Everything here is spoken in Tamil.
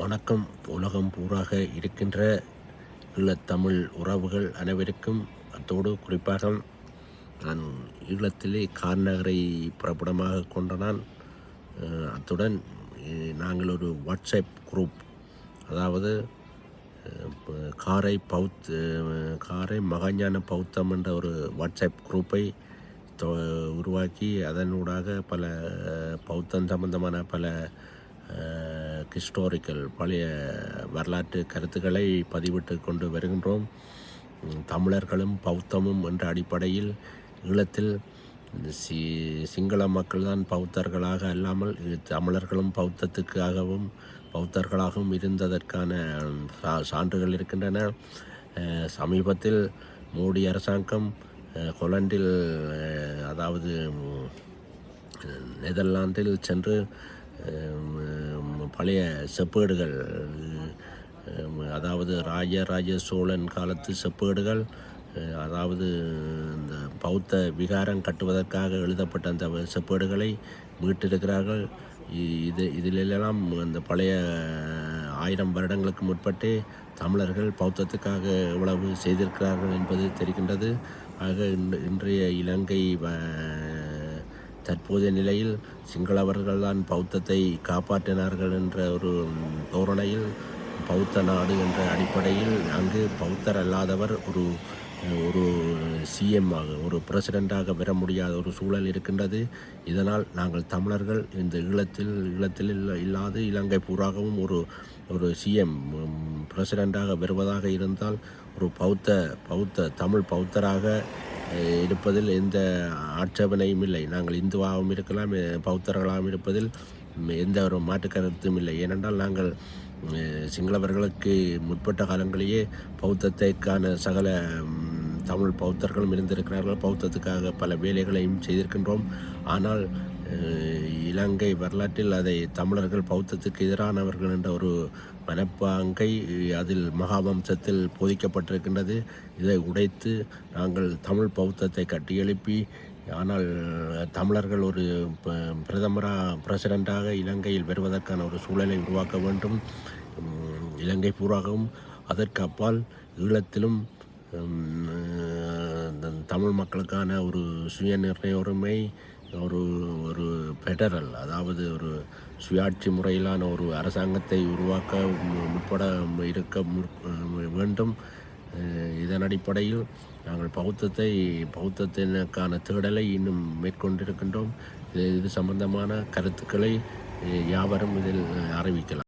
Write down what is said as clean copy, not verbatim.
வணக்கம். உலகம் பூராக இருக்கின்ற ஈழத்தமிழ் உறவுகள் அனைவருக்கும், அத்தோடு குறிப்பாக நான் ஈழத்திலே கார்நகரை புறப்படமாக கொண்ட நான், அத்துடன் நாங்கள் ஒரு வாட்ஸ்அப் குரூப், அதாவது காரை மகாஞான பௌத்தம் என்ற ஒரு வாட்ஸ்அப் குரூப்பை உருவாக்கி அதனூடாக பல பௌத்தம் சம்பந்தமான பல ஹிஸ்டாரிக்கல் பழைய வரலாற்று கருத்துக்களை பதிவிட்டு கொண்டு வருகின்றோம். தமிழர்களும் பௌத்தமும் என்ற அடிப்படையில் ஈழத்தில் சிங்கள மக்கள்தான் பௌத்தர்களாக அல்லாமல் தமிழர்களும் பௌத்தர்களாகவும் இருந்ததற்கான சான்றுகள் இருக்கின்றன. சமீபத்தில் மோடி அரசாங்கம் ஹொலண்டில், அதாவது நெதர்லாந்தில் சென்று பழைய செப்பேடுகள், அதாவது ராஜராஜ சோழன் காலத்து செப்பேடுகள், அதாவது இந்த பௌத்த விகாரம் கட்டுவதற்காக எழுதப்பட்ட அந்த செப்பேடுகளை மீட்டிருக்கிறார்கள். இதிலெல்லாம் அந்த பழைய 1000 வருடங்களுக்கு முற்பட்டே தமிழர்கள் பௌத்தத்துக்காக எவ்வளவு செய்திருக்கிறார்கள் என்பது தெரிகின்றது. ஆக இன்றைய இலங்கை தற்போதைய நிலையில் சிங்களவர்கள்தான் பௌத்தத்தை காப்பாற்றினார்கள் என்ற ஒரு தோரணையில், பௌத்த நாடு என்ற அடிப்படையில் அங்கு பௌத்தர் அல்லாதவர் ஒரு சிஎம்மாக, ஒரு பிரசிடெண்ட்டாக பெற முடியாத ஒரு சூழல் இருக்கின்றது. இதனால் நாங்கள் தமிழர்கள் இந்த ஈழத்தில் இல்லாது இலங்கை பூராகவும் ஒரு சிஎம் பிரசிடெண்ட்டாக வருவதாக இருந்தால், ஒரு தமிழ் பௌத்தராக இருப்பதில் எந்த ஆட்சேபனையும் இல்லை. நாங்கள் இந்துவாகவும் இருக்கலாம், பௌத்தர்களாகவும் இருப்பதில் எந்த ஒரு மாற்று கருத்தும் இல்லை. ஏனென்றால் நாங்கள் சிங்களவர்களுக்கு முற்பட்ட காலங்களிலேயே பௌத்தத்திற்கான சகல தமிழ் பௌத்தர்களும் இருந்திருக்கிறார்கள். பௌத்தத்துக்காக பல வேலைகளையும் செய்திருக்கின்றோம். ஆனால் இலங்கை வரலாற்றில் அதை தமிழர்கள் பௌத்தத்துக்கு எதிரானவர்கள் என்ற ஒரு மனப்பாங்கை அதில் மகாவம்சத்தில் போதிக்கப்பட்டிருக்கின்றது. இதை உடைத்து நாங்கள் தமிழ் பௌத்தத்தை கட்டியெழுப்பி, ஆனால் தமிழர்கள் ஒரு பிரசிடெண்ட்டாக இலங்கையில் வருவதற்கான ஒரு சூழலை உருவாக்க வேண்டும். இலங்கை பூராகவும் அதற்கு அப்பால் ஈழத்திலும் தமிழ் மக்களுக்கான ஒரு சுய நிர்ணய உரிமை, ஒரு பெடரல், அதாவது ஒரு சுயாட்சி முறையிலான ஒரு அரசாங்கத்தை உருவாக்க இருக்க வேண்டும். இதன் அடிப்படையில் நாங்கள் பௌத்தத்தினுக்கான தேடலை இன்னும் மேற்கொண்டிருக்கின்றோம். இது சம்பந்தமான கருத்துக்களை யாவரும் இதில் அறிவிக்கலாம்.